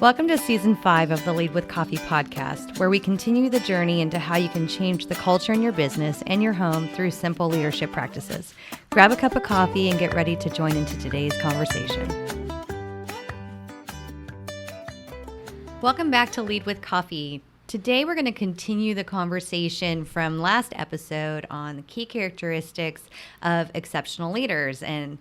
Welcome to Season 5 of the Lead with Coffee podcast, where we continue the journey into how you can change the culture in your business and your home through simple leadership practices. Grab a cup of coffee and get ready to join into today's conversation. Welcome back to Lead with Coffee. Today we're going to continue the conversation from last episode on the key characteristics of exceptional leaders and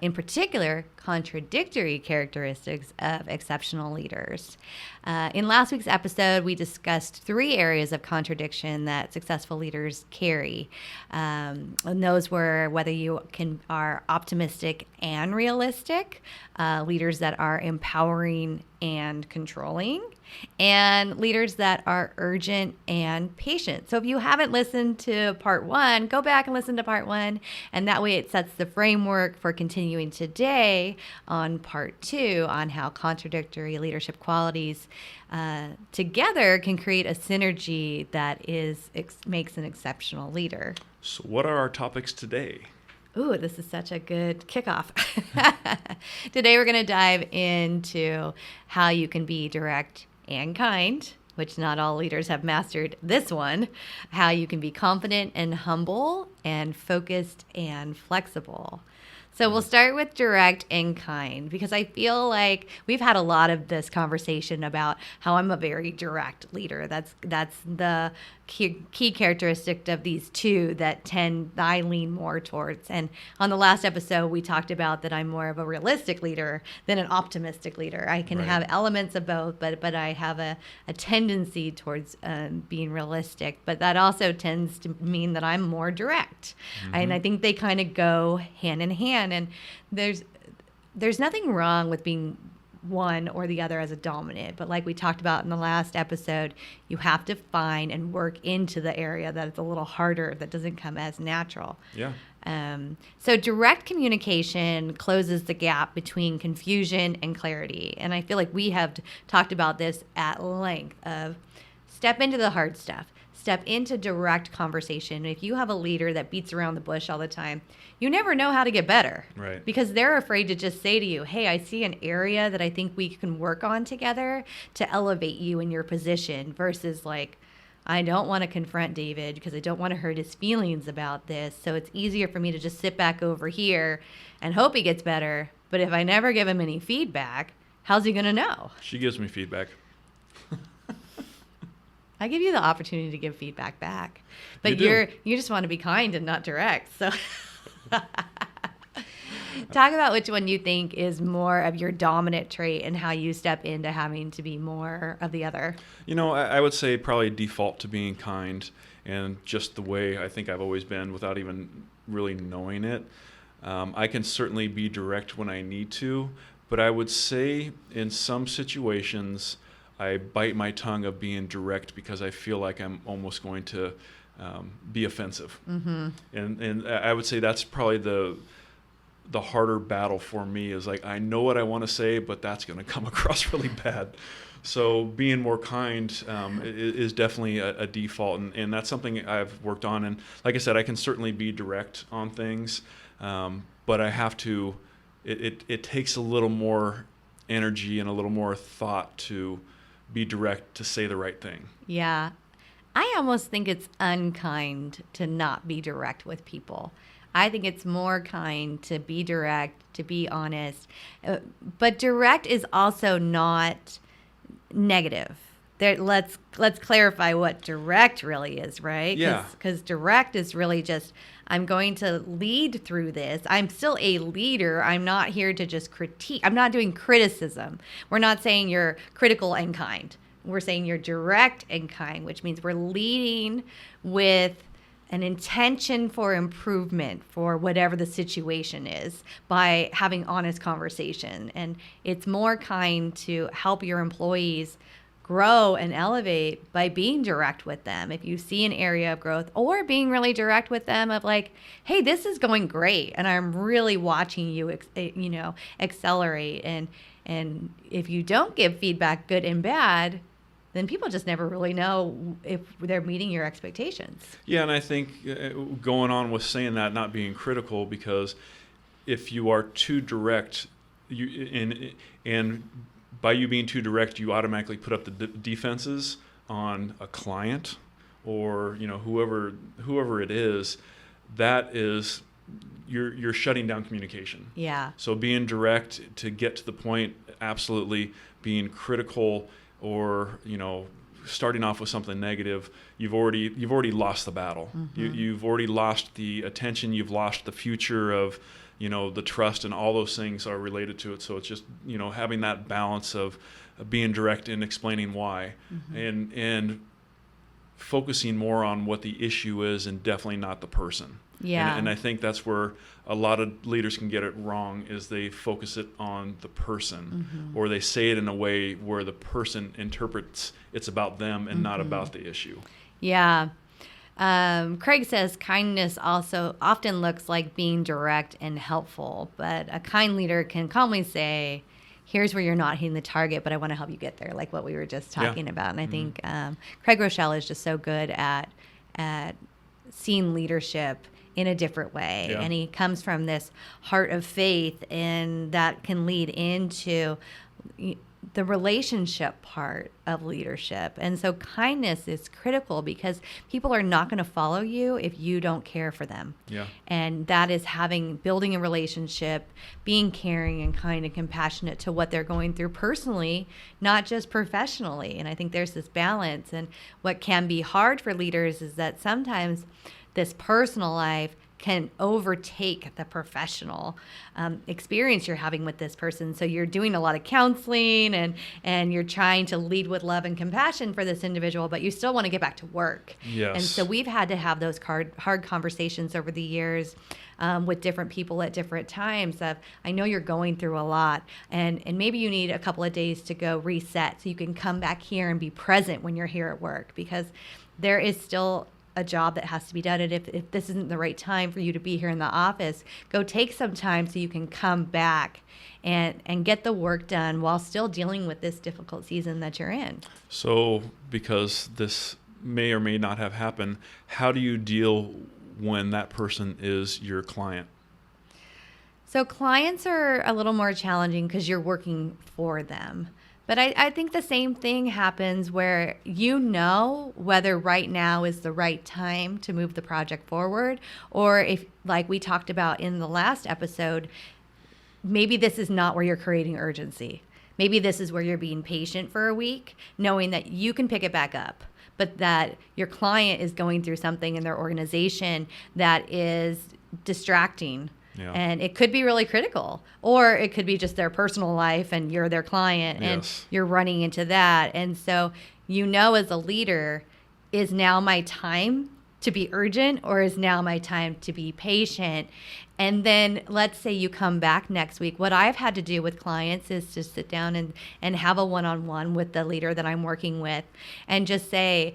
in particular, contradictory characteristics of exceptional leaders. In last week's episode, we discussed 3 areas of contradiction that successful leaders carry. And those were whether you are optimistic and realistic, leaders that are empowering and controlling, and leaders that are urgent and patient. So if you haven't listened to part 1, go back and listen to part 1, and that way it sets the framework for continuing today on part 2 on how contradictory leadership qualities together can create a synergy that makes an exceptional leader. So what are our topics today? Ooh, this is such a good kickoff. Today we're going to dive into how you can be direct and kind, which not all leaders have mastered this one, how you can be confident and humble and focused and flexible. So we'll start with direct and kind, because I feel like we've had a lot of this conversation about how I'm a very direct leader. That's the key characteristic of these two that I lean more towards. And on the last episode, we talked about that I'm more of a realistic leader than an optimistic leader. I can have elements of both, but I have a tendency towards being realistic. But that also tends to mean that I'm more direct. Mm-hmm. And I think they kind of go hand in hand. And there's nothing wrong with being one or the other as a dominant, but like we talked about in the last episode, you have to find and work into the area that is a little harder, that doesn't come as natural. Yeah. So direct communication closes the gap between confusion and clarity. And I feel like we have talked about this at length of step into the hard stuff. Step into direct conversation. If you have a leader that beats around the bush all the time, you never know how to get better. Right. Because they're afraid to just say to you, hey, I see an area that I think we can work on together to elevate you in your position, versus like, I don't want to confront David because I don't want to hurt his feelings about this. So it's easier for me to just sit back over here and hope he gets better. But if I never give him any feedback, how's he going to know? She gives me feedback. I give you the opportunity to give feedback back, but you just want to be kind and not direct. So talk about which one you think is more of your dominant trait and how you step into having to be more of the other. You know, I would say probably default to being kind, and just the way I think I've always been without even really knowing it. I can certainly be direct when I need to, but I would say in some situations I bite my tongue of being direct because I feel like I'm almost going to be offensive. Mm-hmm. And I would say that's probably the harder battle for me, is like, I know what I want to say, but that's going to come across really bad. So being more kind is definitely a default, and that's something I've worked on. And like I said, I can certainly be direct on things, but I have to, it takes a little more energy and a little more thought to be direct, to say the right thing. Yeah. I almost think it's unkind to not be direct with people. I think it's more kind to be direct, to be honest. But direct is also not negative. Let's clarify what direct really is, right? Yeah. Because direct is really just, I'm going to lead through this. I'm still a leader. I'm not here to just critique. I'm not doing criticism. We're not saying you're critical and kind. We're saying you're direct and kind, which means we're leading with an intention for improvement for whatever the situation is by having honest conversation. And it's more kind to help your employees grow and elevate by being direct with them. If you see an area of growth, or being really direct with them of like, hey, this is going great, and I'm really watching you, accelerate. And if you don't give feedback, good and bad, then people just never really know if they're meeting your expectations. Yeah, and I think going on with saying that, not being critical, because if you are too direct, and by you being too direct, you automatically put up the defenses on a client or, you know, whoever it is. That is, you're shutting down communication. Yeah. So being direct to get to the point, absolutely. Being critical or, you know, starting off with something negative, you've already lost the battle. You've already lost the attention. You've lost the future of, you know, the trust, and all those things are related to it. So it's just, you know, having that balance of being direct and explaining why, and focusing more on what the issue is and definitely not the person. Yeah. And I think that's where a lot of leaders can get it wrong, is they focus it on the person, or they say it in a way where the person interprets it's about them and not about the issue. Yeah. Craig says kindness also often looks like being direct and helpful, but a kind leader can calmly say, here's where you're not hitting the target, but I want to help you get there, like what we were just talking about. And I think Craig Rochelle is just so good at seeing leadership in a different way. Yeah. And he comes from this heart of faith, and that can lead into the relationship part of leadership. And so kindness is critical, because people are not going to follow you if you don't care for them. Yeah. And that is building a relationship, being caring and kind and compassionate to what they're going through personally, not just professionally. And I think there's this balance. And what can be hard for leaders is that sometimes this personal life can overtake the professional experience you're having with this person. So you're doing a lot of counseling and you're trying to lead with love and compassion for this individual, but you still want to get back to work. Yes. And so we've had to have those hard conversations over the years with different people at different times of, I know you're going through a lot, and maybe you need a couple of days to go reset so you can come back here and be present when you're here at work, because there is still a job that has to be done. And if this isn't the right time for you to be here in the office, go take some time so you can come back and get the work done while still dealing with this difficult season that you're in. So because this may or may not have happened, how do you deal when that person is your client? So clients are a little more challenging because you're working for them. But I think the same thing happens where you know whether right now is the right time to move the project forward, or if, like we talked about in the last episode, maybe this is not where you're creating urgency. Maybe this is where you're being patient for a week, knowing that you can pick it back up, but that your client is going through something in their organization that is distracting. Yeah. And it could be really critical, or it could be just their personal life and you're their client and you're running into that. And so, you know, as a leader, is now my time to be urgent, or is now my time to be patient? And then let's say you come back next week. What I've had to do with clients is to sit down and have a one-on-one with the leader that I'm working with and just say,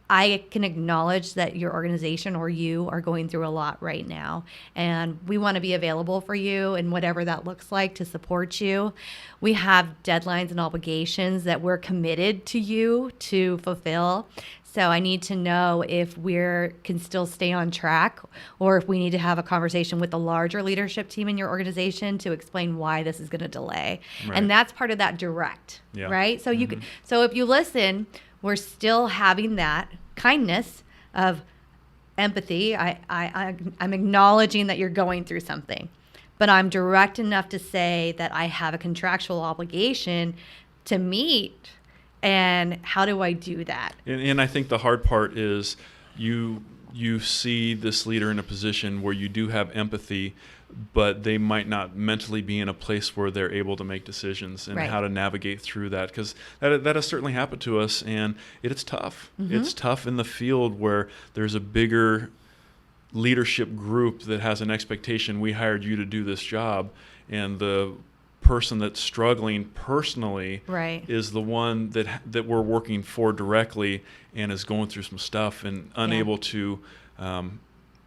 I can acknowledge that your organization or you are going through a lot right now, and we want to be available for you and whatever that looks like to support you. We have deadlines and obligations that we're committed to you to fulfill. So I need to know if we can still stay on track, or if we need to have a conversation with the larger leadership team in your organization to explain why this is going to delay. Right. And that's part of that direct, right? So so if you listen, we're still having that kindness of empathy. I'm acknowledging that you're going through something, but I'm direct enough to say that I have a contractual obligation to meet. And how do I do that? And I think the hard part is you see this leader in a position where you do have empathy, but they might not mentally be in a place where they're able to make decisions and how to navigate through that. Because that has certainly happened to us, and it's tough. It's tough in the field where there's a bigger leadership group that has an expectation, we hired you to do this job, and the person that's struggling personally is the one that we're working for directly and is going through some stuff and unable to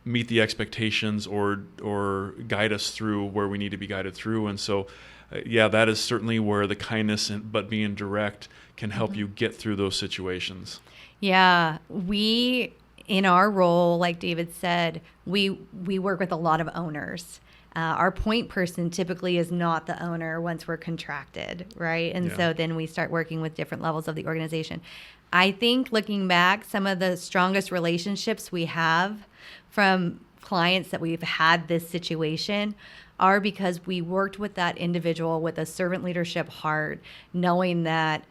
meet the expectations or guide us through where we need to be guided through. And so that is certainly where the kindness but being direct can help you get through those situations. We in our role, like David said, we work with a lot of owners. Our point person typically is not the owner once we're contracted, right? And so then we start working with different levels of the organization. I think looking back, some of the strongest relationships we have from clients that we've had this situation are because we worked with that individual with a servant leadership heart, knowing that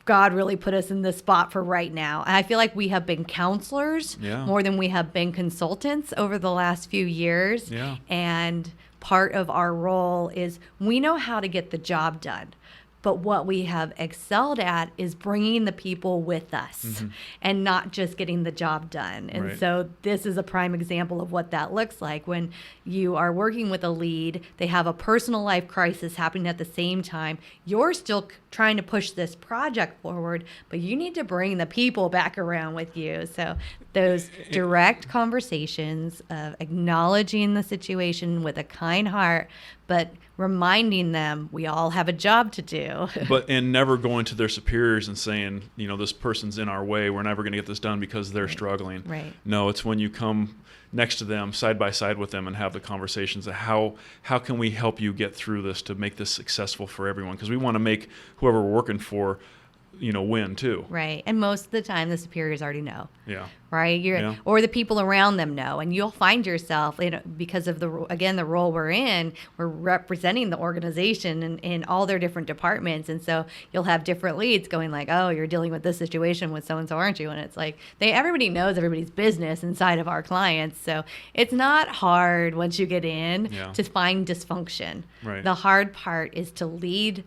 God really put us in this spot for right now. And I feel like we have been counselors more than we have been consultants over the last few years. Yeah. And part of our role is we know how to get the job done. But what we have excelled at is bringing the people with us and not just getting the job done. And so this is a prime example of what that looks like. When you are working with a lead, they have a personal life crisis happening at the same time. You're still trying to push this project forward, but you need to bring the people back around with you. So those direct conversations of acknowledging the situation with a kind heart, but reminding them we all have a job to do. And never going to their superiors and saying, this person's in our way, we're never going to get this done because they're struggling. Right. No, it's when you come next to them, side by side with them, and have the conversations of how can we help you get through this to make this successful for everyone? Because we want to make whoever we're working for, win too. Right. And most of the time the superiors already know. Yeah. Right. Or the people around them know. And you'll find yourself, because of the role we're in, we're representing the organization in all their different departments. And so you'll have different leads going like, oh, you're dealing with this situation with so-and-so, aren't you? And it's like, everybody knows everybody's business inside of our clients. So it's not hard once you get in to find dysfunction. Right. The hard part is to lead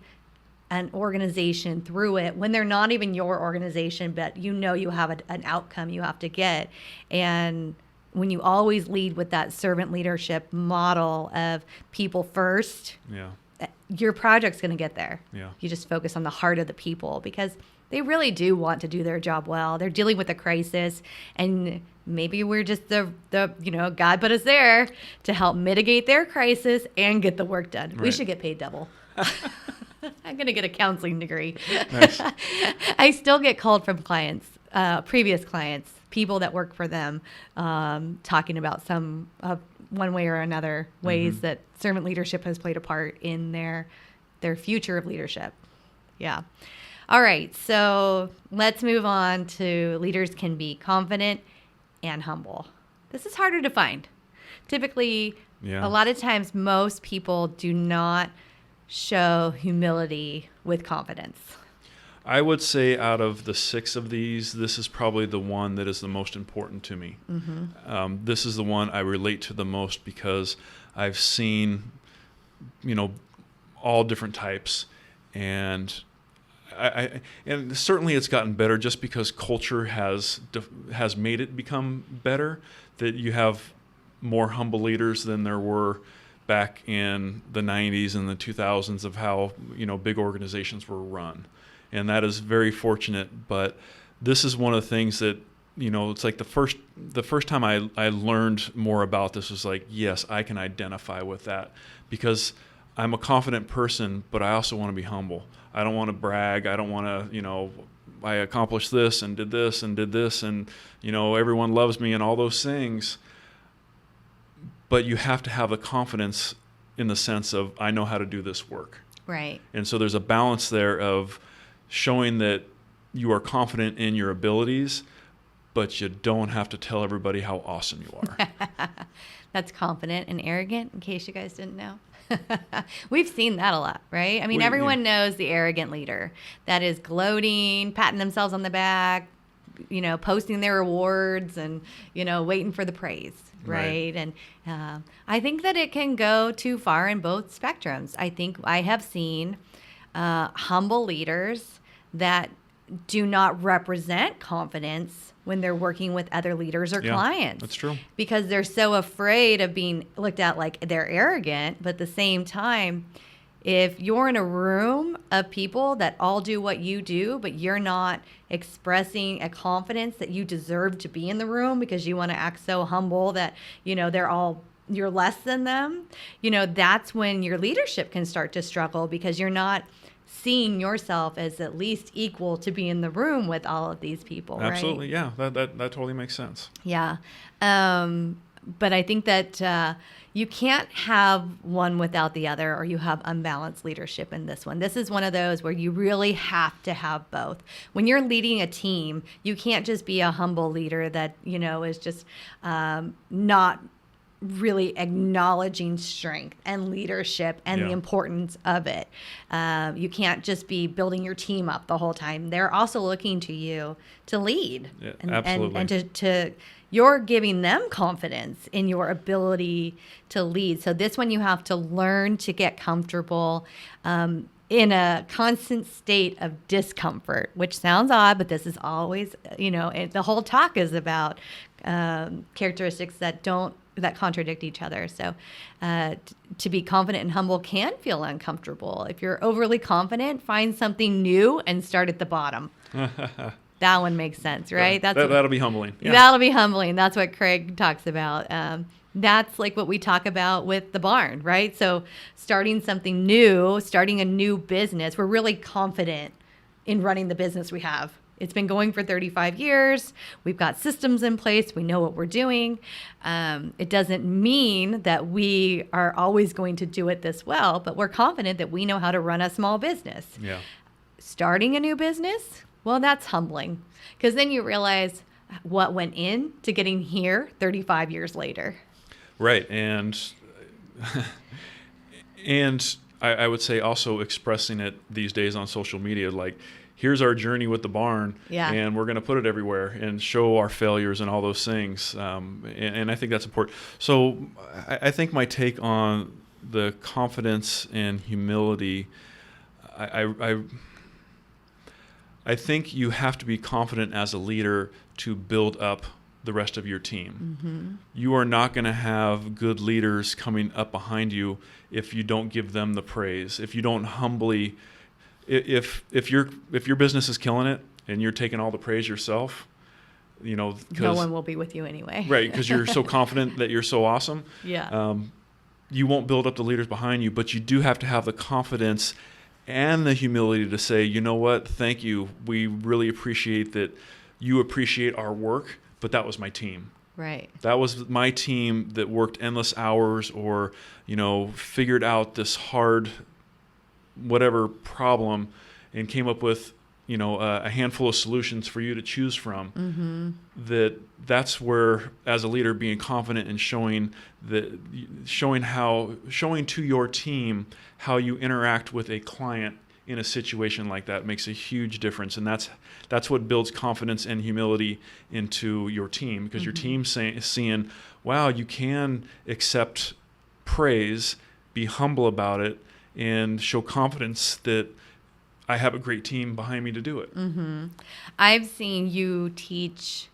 an organization through it when they're not even your organization, but you have an outcome you have to get. And when you always lead with that servant leadership model of people first, your project's going to get there. Yeah. You just focus on the heart of the people because they really do want to do their job well. They're dealing with a crisis, and maybe we're just the God put us there to help mitigate their crisis and get the work done. Right. We should get paid double. I'm going to get a counseling degree. Nice. I still get called from clients, previous clients, people that work for them, talking about some one way or another ways that servant leadership has played a part in their future of leadership. Yeah. All right. So let's move on to leaders can be confident and humble. This is harder to find. Typically, a lot of times, most people do not show humility with confidence. I would say out of the 6 of these, this is probably the one that is the most important to me. This is the one I relate to the most because I've seen, all different types, and and certainly it's gotten better just because culture has made it become better. That you have more humble leaders than there were back in the 90s and the 2000s of how big organizations were run, and that is very fortunate. But this is one of the things that it's like the first time I learned more about this was like, yes, I can identify with that because I'm a confident person, but I also want to be humble. I don't want to brag. I don't want to I accomplished this and did this and did this and everyone loves me and all those things. But you have to have the confidence in the sense of, I know how to do this work. Right. And so there's a balance there of showing that you are confident in your abilities, but you don't have to tell everybody how awesome you are. That's confident and arrogant, in case you guys didn't know. We've seen that a lot, right? I mean, everyone knows the arrogant leader that is gloating, patting themselves on the back, posting their rewards and, waiting for the praise. Right. And I think that it can go too far in both spectrums. I think I have seen humble leaders that do not represent confidence when they're working with other leaders or clients. That's true. Because they're so afraid of being looked at like they're arrogant. But at the same time, if you're in a room of people that all do what you do, but you're not expressing a confidence that you deserve to be in the room because you want to act so humble that, you're less than them, that's when your leadership can start to struggle because you're not seeing yourself as at least equal to be in the room with all of these people. Absolutely. Right? Yeah, that totally makes sense. Yeah. but I think that you can't have one without the other, or you have unbalanced leadership in this one. This is one of those where you really have to have both. When you're leading a team, you can't just be a humble leader that, is just not really acknowledging strength and leadership and the importance of it. You can't just be building your team up the whole time. They're also looking to you to lead. Yeah, and, absolutely. And to you're giving them confidence in your ability to lead. So this one, you have to learn to get comfortable in a constant state of discomfort, which sounds odd, but this is always, the whole talk is about characteristics that contradict each other. So to be confident and humble can feel uncomfortable. If you're overly confident, find something new and start at the bottom. That one makes sense, right? That'll be humbling. Yeah. That'll be humbling. That's what Craig talks about. That's like what we talk about with the barn, right? So starting something new, starting a new business, we're really confident in running the business we have. It's been going for 35 years. We've got systems in place. We know what we're doing. It doesn't mean that we are always going to do it this well, but we're confident that we know how to run a small business. Yeah. Starting a new business, well, that's humbling, because then you realize what went into getting here 35 years later. Right. And I would say also expressing it these days on social media, like, here's our journey with the barn, and we're going to put it everywhere and show our failures and all those things. And I think that's important. So I think my take on the confidence and humility, I think you have to be confident as a leader to build up the rest of your team. Mm-hmm. You are not going to have good leaders coming up behind you if you don't give them the praise, if you don't humbly. If your business is killing it and you're taking all the praise yourself, no one will be with you anyway. Right, because you're so confident that you're so awesome. Yeah. You won't build up the leaders behind you, but you do have to have the confidence and the humility to say, you know what, thank you. We really appreciate that you appreciate our work, but that was my team. Right. That was my team that worked endless hours or, figured out this hard whatever problem and came up with, a handful of solutions for you to choose from. Mm-hmm. That's where, as a leader, being confident and showing to your team how you interact with a client in a situation like that makes a huge difference. And that's what builds confidence and humility into your team, because your team's seeing, wow, you can accept praise, be humble about it, and show confidence that I have a great team behind me to do it. Mm-hmm. I've seen you teach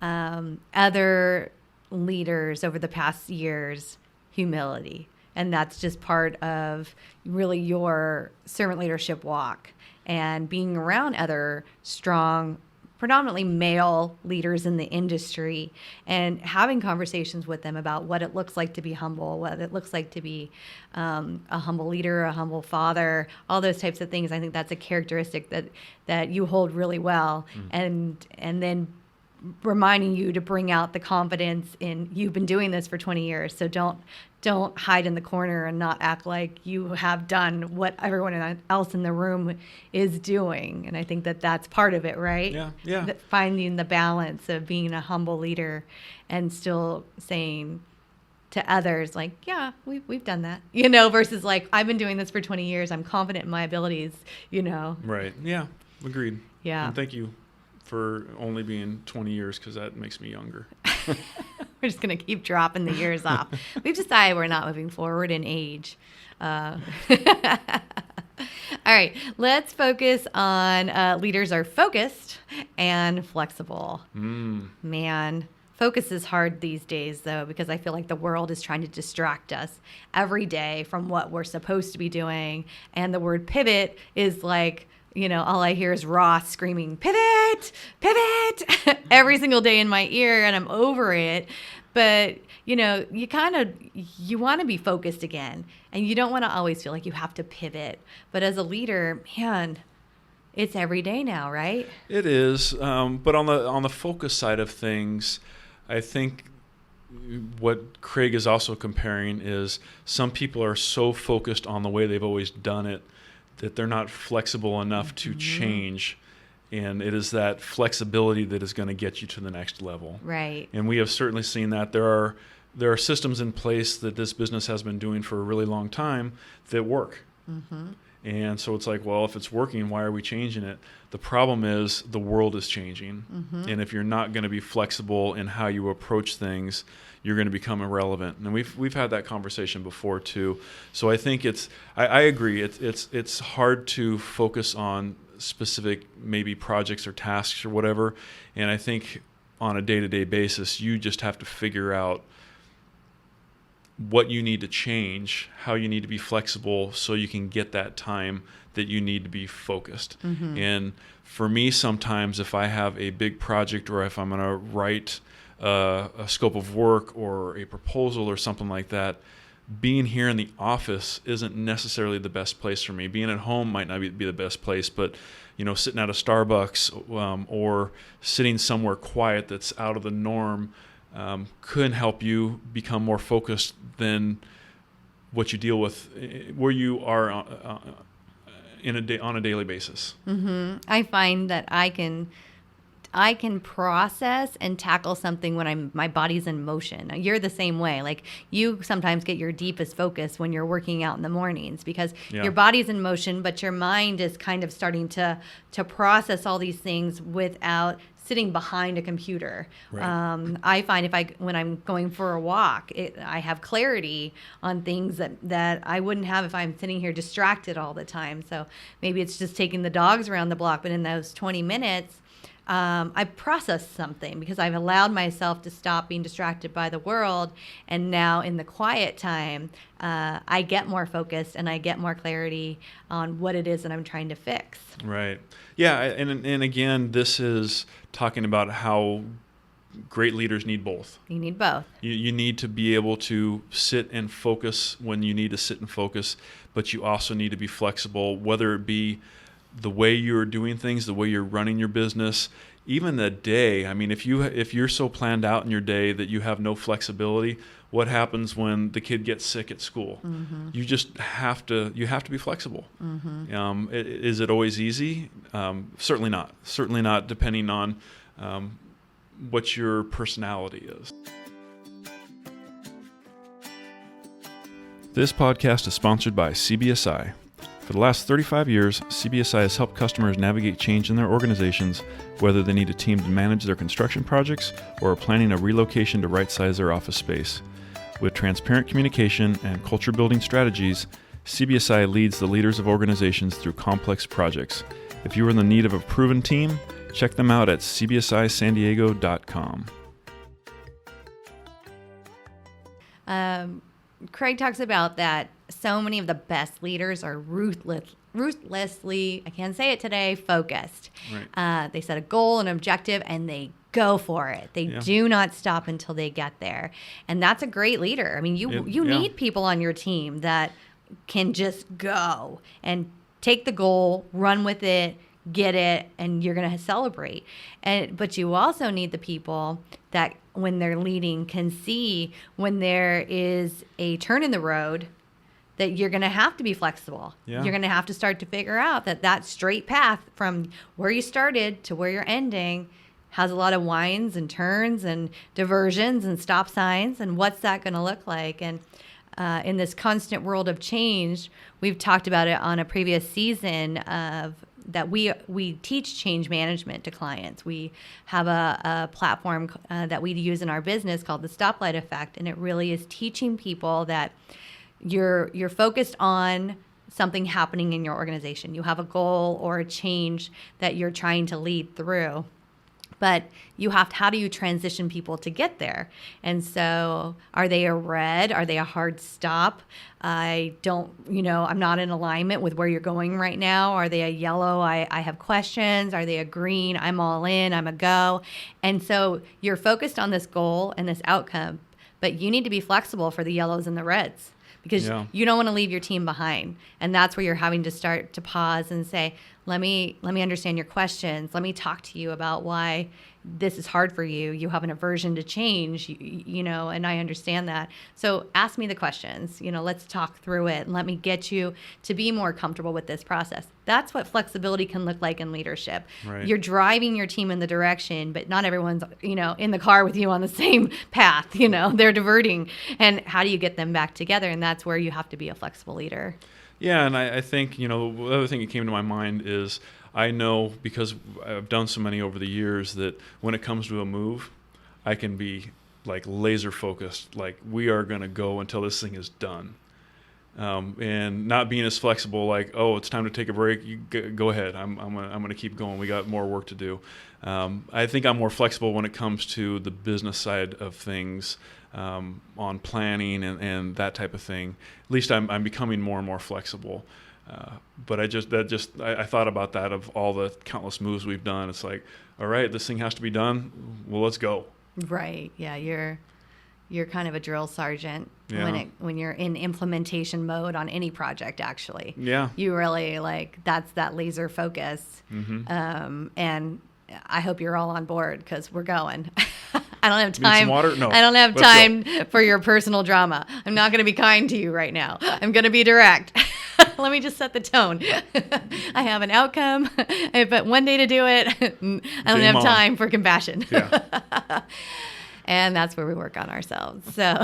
other leaders over the past years humility. And that's just part of really your servant leadership walk, and being around other strong, predominantly male leaders in the industry, and having conversations with them about what it looks like to be humble, what it looks like to be a humble leader, a humble father, all those types of things. I think that's a characteristic that you hold really well. Mm. And then reminding you to bring out the confidence in, you've been doing this for 20 years, so don't hide in the corner and not act like you have done what everyone else in the room is doing. And I think that's part of it, right? Yeah. Finding the balance of being a humble leader and still saying to others, like, yeah, we've done that, versus like, I've been doing this for 20 years. I'm confident in my abilities, Right. Yeah. Agreed. Yeah. And thank you for only being 20 years, because that makes me younger. We're just going to keep dropping the years off. We've decided we're not moving forward in age. All right, let's focus on leaders are focused and flexible. Man, focus is hard these days, though, because I feel like the world is trying to distract us every day from what we're supposed to be doing. And the word pivot is like, all I hear is Ross screaming, pivot, pivot, every single day in my ear, and I'm over it. But, you want to be focused again, and you don't want to always feel like you have to pivot. But as a leader, man, it's every day now, right? It is. But on the focus side of things, I think what Craig is also comparing is some people are so focused on the way they've always done it that they're not flexible enough to change. And it is that flexibility that is going to get you to the next level. Right. And we have certainly seen that there are systems in place that this business has been doing for a really long time that work. And so it's like, well, if it's working, why are we changing it? The problem is the world is changing. And if you're not going to be flexible in how you approach things, you're going to become irrelevant. And we've had that conversation before too. So I think I agree. It's hard to focus on specific maybe projects or tasks or whatever. And I think on a day-to-day basis, you just have to figure out what you need to change, how you need to be flexible so you can get that time that you need to be focused. And for me, sometimes if I have a big project or if I'm going to write a scope of work or a proposal or something like that, being here in the office isn't necessarily the best place for me. Being at home might not be the best place, but sitting at a Starbucks or sitting somewhere quiet that's out of the norm could help you become more focused than what you deal with where you are on a daily basis. I find that I can process and tackle something when my body's in motion. You're the same way. Like you sometimes get your deepest focus when you're working out in the mornings because your body's in motion, but your mind is kind of starting to process all these things without sitting behind a computer. Right. I find when I'm going for a walk, I have clarity on things that I wouldn't have if I'm sitting here distracted all the time. So maybe it's just taking the dogs around the block, but in those 20 minutes, I processed something because I've allowed myself to stop being distracted by the world. And now in the quiet time, I get more focused and I get more clarity on what it is that I'm trying to fix. Right. Yeah. And again, this is talking about how great leaders need both. You need both. You need to be able to sit and focus when you need to sit and focus, but you also need to be flexible, whether it be the way you're doing things, the way you're running your business, even the day. I mean, if you're so planned out in your day that you have no flexibility, what happens when the kid gets sick at school? You just have to be flexible. Is it always easy? Certainly not. Certainly not, depending on what your personality is. This podcast is sponsored by CBSI. For the last 35 years, CBSI has helped customers navigate change in their organizations, whether they need a team to manage their construction projects or are planning a relocation to right-size their office space. With transparent communication and culture-building strategies, CBSI leads the leaders of organizations through complex projects. If you are in the need of a proven team, check them out at cbsisandiego.com. Craig talks about that so many of the best leaders are ruthlessly, I can't say it today, focused. Right. They set a goal, an objective, and they go for it. They do not stop until they get there. And that's a great leader. I mean, you need people on your team that can just go and take the goal, run with it, get it, and you're going to celebrate. But you also need the people that when they're leading can see when there is a turn in the road that you're going to have to be flexible. You're going to have to start to figure out that straight path from where you started to where you're ending has a lot of winds and turns and diversions and stop signs. And what's that going to look like? And in this constant world of change, we've talked about it on a previous season of that we teach change management to clients. We have a platform that we use in our business called the Stoplight Effect, and it really is teaching people that you're focused on something happening in your organization. You have a goal or a change that you're trying to lead through. But how do you transition people to get there? And so are they a red? Are they a hard stop? I'm not in alignment with where you're going right now. Are they a yellow? I have questions. Are they a green? I'm all in. I'm a go. And so you're focused on this goal and this outcome, but you need to be flexible for the yellows and the reds because you don't want to leave your team behind. And that's where you're having to start to pause and say, Let me understand your questions. Let me talk to you about why this is hard for you. You have an aversion to change, and I understand that. So ask me the questions. Let's talk through it and let me get you to be more comfortable with this process. That's what flexibility can look like in leadership. Right. You're driving your team in the direction, but not everyone's, in the car with you on the same path. They're diverting. And how do you get them back together? And that's where you have to be a flexible leader. Yeah, and I think, the other thing that came to my mind is I know, because I've done so many over the years, that when it comes to a move, I can be like laser focused, like we are going to go until this thing is done. And not being as flexible, like, oh, it's time to take a break. You go ahead. I'm going to keep going. We got more work to do. I think I'm more flexible when it comes to the business side of things, on planning and that type of thing. At least I'm becoming more and more flexible. But I thought about that, of all the countless moves we've done. It's like, all right, this thing has to be done. Well, let's go. Right. Yeah. You're kind of a drill sergeant when you're in implementation mode on any project, actually. Yeah. You really that's that laser focus. Mm-hmm. And I hope you're all on board, because we're going. I don't have time. Need some water? No. I don't have Let's time go. for your personal drama. I'm not going to be kind to you right now. I'm going to be direct. Let me just set the tone. I have an outcome. I have but one day to do it. I don't have time for compassion. Yeah. And that's where we work on ourselves. So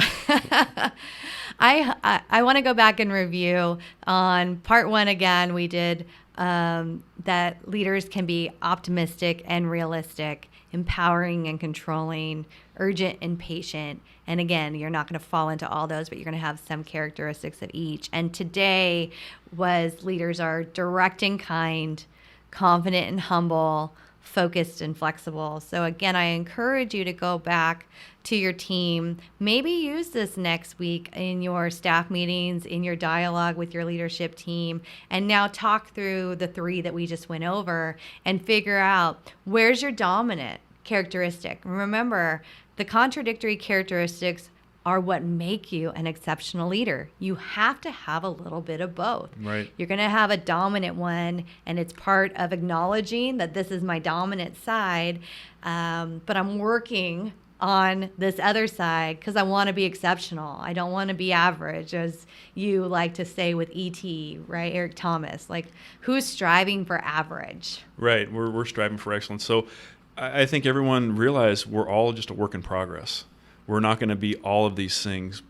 I want to go back and review on part 1 again. We did that leaders can be optimistic and realistic, empowering and controlling, urgent and patient. And again, you're not going to fall into all those, but you're going to have some characteristics of each. And today was leaders are direct and kind, confident and humble, focused and flexible. So again, I encourage you to go back to your team. Maybe use this next week in your staff meetings, in your dialogue with your leadership team, and now talk through the 3 that we just went over and figure out where's your dominant characteristic. Remember, the contradictory characteristics are what make you an exceptional leader. You have to have a little bit of both. Right. You're going to have a dominant one, and it's part of acknowledging that this is my dominant side, but I'm working on this other side because I want to be exceptional. I don't want to be average, as you like to say with E.T., right? Eric Thomas. Like, who's striving for average? Right. We're striving for excellence. So I think everyone realize we're all just a work in progress. We're not going to be all of these things,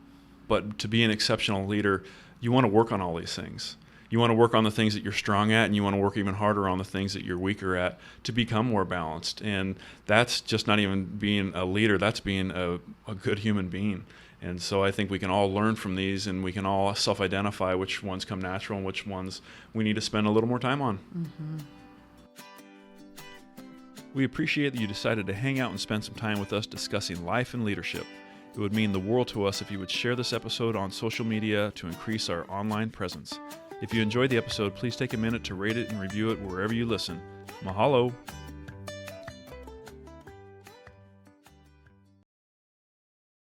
but to be an exceptional leader, you want to work on all these things. You want to work on the things that you're strong at, and you want to work even harder on the things that you're weaker at to become more balanced. And that's just not even being a leader, that's being a good human being. And so I think we can all learn from these, and we can all self-identify which ones come natural and which ones we need to spend a little more time on. Mm-hmm. We appreciate that you decided to hang out and spend some time with us discussing life and leadership. It would mean the world to us if you would share this episode on social media to increase our online presence. If you enjoyed the episode, please take a minute to rate it and review it wherever you listen. Mahalo!